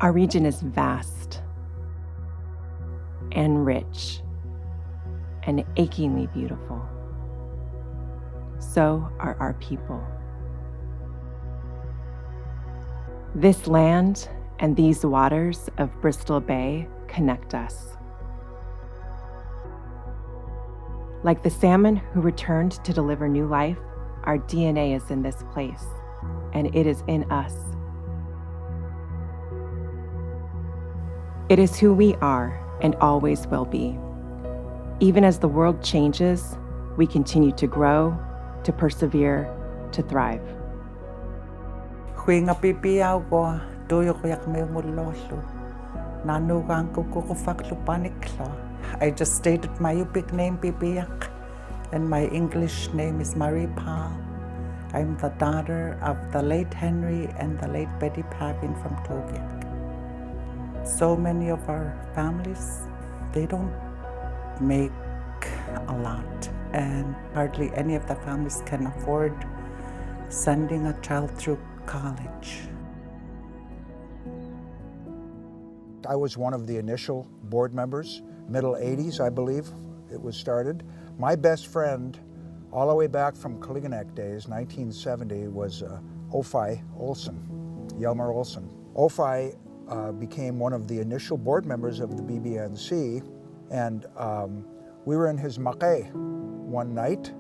Our region is vast and rich and achingly beautiful. So are our people. This land and these waters of Bristol Bay connect us. Like the salmon who returned to deliver new life, our DNA is in this place, and it is in us. It is who we are and always will be. Even as the world changes, we continue to grow, to persevere, to thrive. Huinga pipiaw ko, tuyo ko yak may muloslo. Nanugang ko kukufaklo paniklo. I just stated my Yupik name Pipiyak, and my English name is Marie Paul. I'm the daughter of the late Henry and the late Betty Pavin from Togiak. So many of our families, they don't make a lot, and hardly any of the families can afford sending a child through college. I was one of the initial board members, middle 80s, I believe it was started. My best friend, all the way back from Kaliganek days, 1970, was Ophi Olson, Yelmer Olson. Ophi became one of the initial board members of the BBNC, and we were in his maqay one night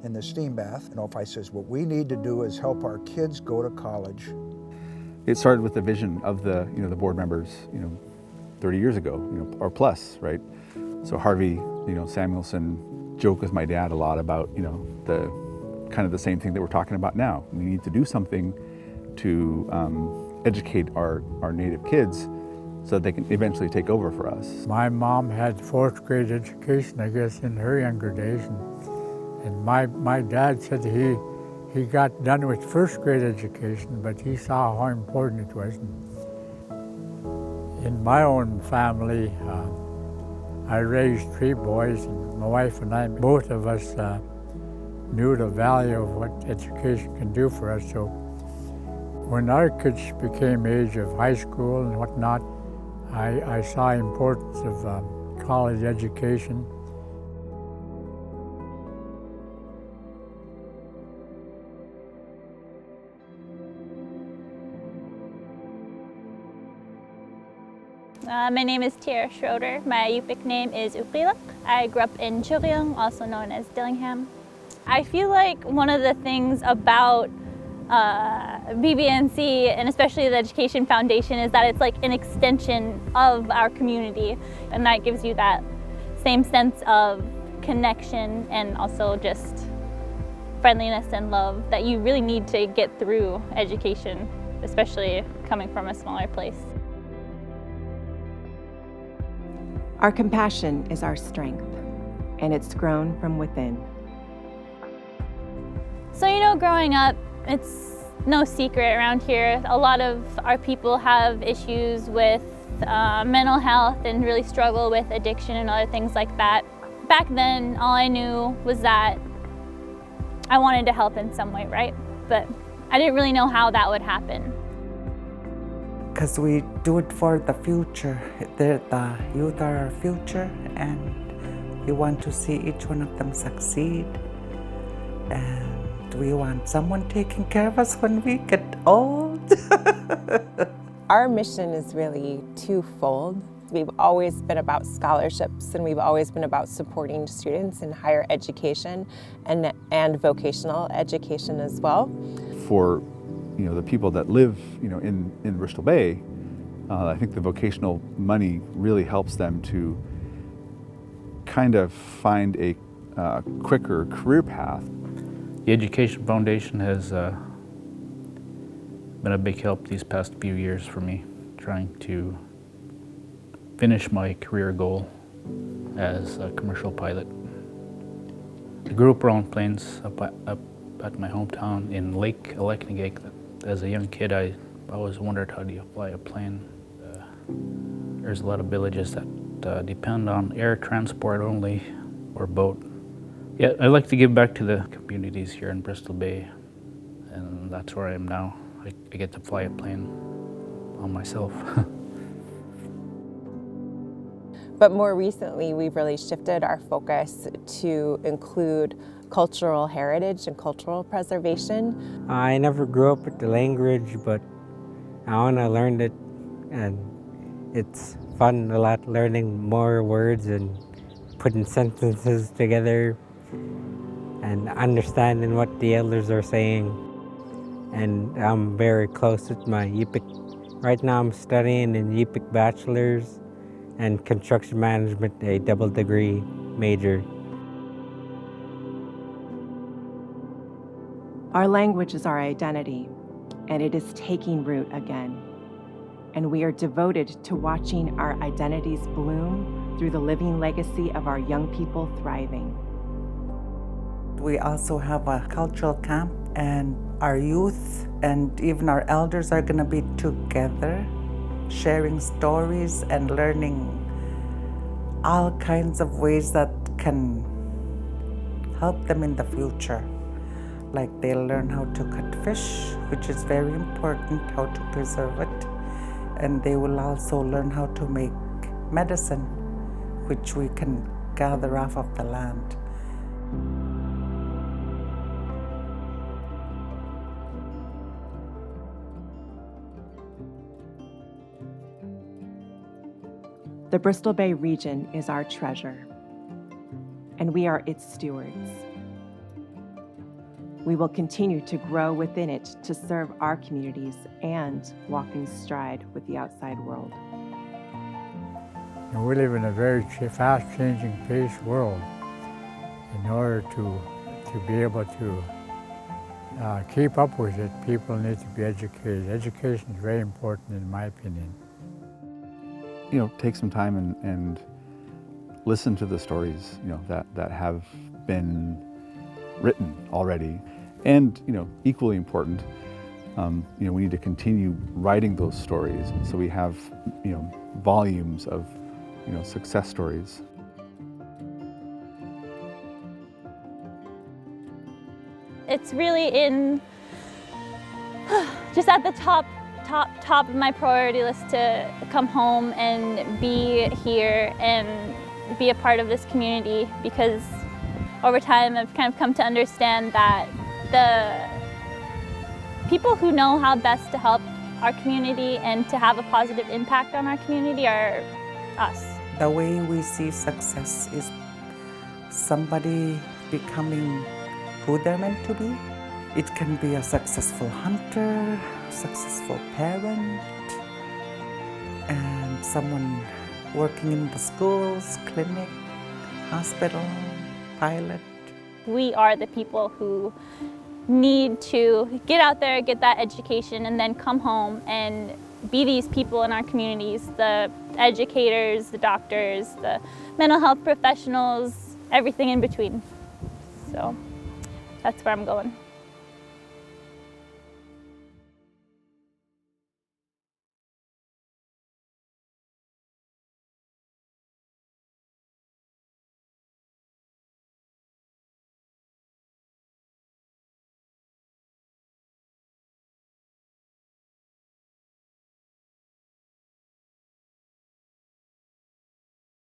in the steam bath, and Ophi says, what we need to do is help our kids go to college. It started with the vision of the board members, 30 years ago, or plus, right? So Harvey, Samuelson joked with my dad a lot about, the kind of the same thing that we're talking about now. We need to do something to educate our native kids so that they can eventually take over for us. My mom had fourth grade education, I guess, in her younger days, and my dad said he got done with first grade education, but he saw how important it was. In my own family, I raised 3 boys, and my wife and I, both of us knew the value of what education can do for us. So when our kids became age of high school and whatnot, I saw the importance of college education. My name is Tara Schroeder. My Yupik name is Uqilak. I grew up in Chugyeong, also known as Dillingham. I feel like one of the things about BBNC, and especially the Education Foundation, is that it's like an extension of our community, and that gives you that same sense of connection and also just friendliness and love that you really need to get through education, especially coming from a smaller place. Our compassion is our strength, and it's grown from within. So, growing up, it's no secret around here. A lot of our people have issues with mental health and really struggle with addiction and other things like that. Back then, all I knew was that I wanted to help in some way, right? But I didn't really know how that would happen. Because we do it for the future. The youth are our future, and we want to see each one of them succeed. And we want someone taking care of us when we get old. Our mission is really twofold. We've always been about scholarships, and we've always been about supporting students in higher education and vocational education as well. For the people that live in Bristol Bay, I think the vocational money really helps them to kind of find a quicker career path. The Education Foundation has been a big help these past few years for me, trying to finish my career goal as a commercial pilot. I grew up around planes up at my hometown in Lake Aleknagik. As a young kid, I always wondered, how do you fly a plane? There's a lot of villages that depend on air transport only, or boat. Yeah, I like to give back to the communities here in Bristol Bay, and that's where I am now. I get to fly a plane on myself. But more recently, we've really shifted our focus to include cultural heritage and cultural preservation. I never grew up with the language, but I want to learn it, and it's fun a lot learning more words and putting sentences together and understanding what the elders are saying. And I'm very close with my Yupik. Right now I'm studying in Yupik Bachelor's and Construction Management, a double degree major. Our language is our identity, and it is taking root again. And we are devoted to watching our identities bloom through the living legacy of our young people thriving. We also have a cultural camp, and our youth and even our elders are going to be together, sharing stories and learning all kinds of ways that can help them in the future. Like they'll learn how to cut fish, which is very important, how to preserve it. And they will also learn how to make medicine, which we can gather off of the land. The Bristol Bay region is our treasure, and we are its stewards. We will continue to grow within it to serve our communities and walk in stride with the outside world. And we live in a very fast-changing paced world. In order to be able to keep up with it, people need to be educated. Education is very important in my opinion. You know, take some time and listen to the stories, you know, that have been written already. And, you know, equally important, you know, we need to continue writing those stories so we have, you know, volumes of, you know, success stories. It's really just at the top of my priority list to come home and be here and be a part of this community, because over time I've kind of come to understand that the people who know how best to help our community and to have a positive impact on our community are us. The way we see success is somebody becoming who they're meant to be. It can be a successful hunter, successful parent, and someone working in the schools, clinic, hospital, pilot. We are the people who need to get out there, get that education, and then come home and be these people in our communities, the educators, the doctors, the mental health professionals, everything in between. So that's where I'm going.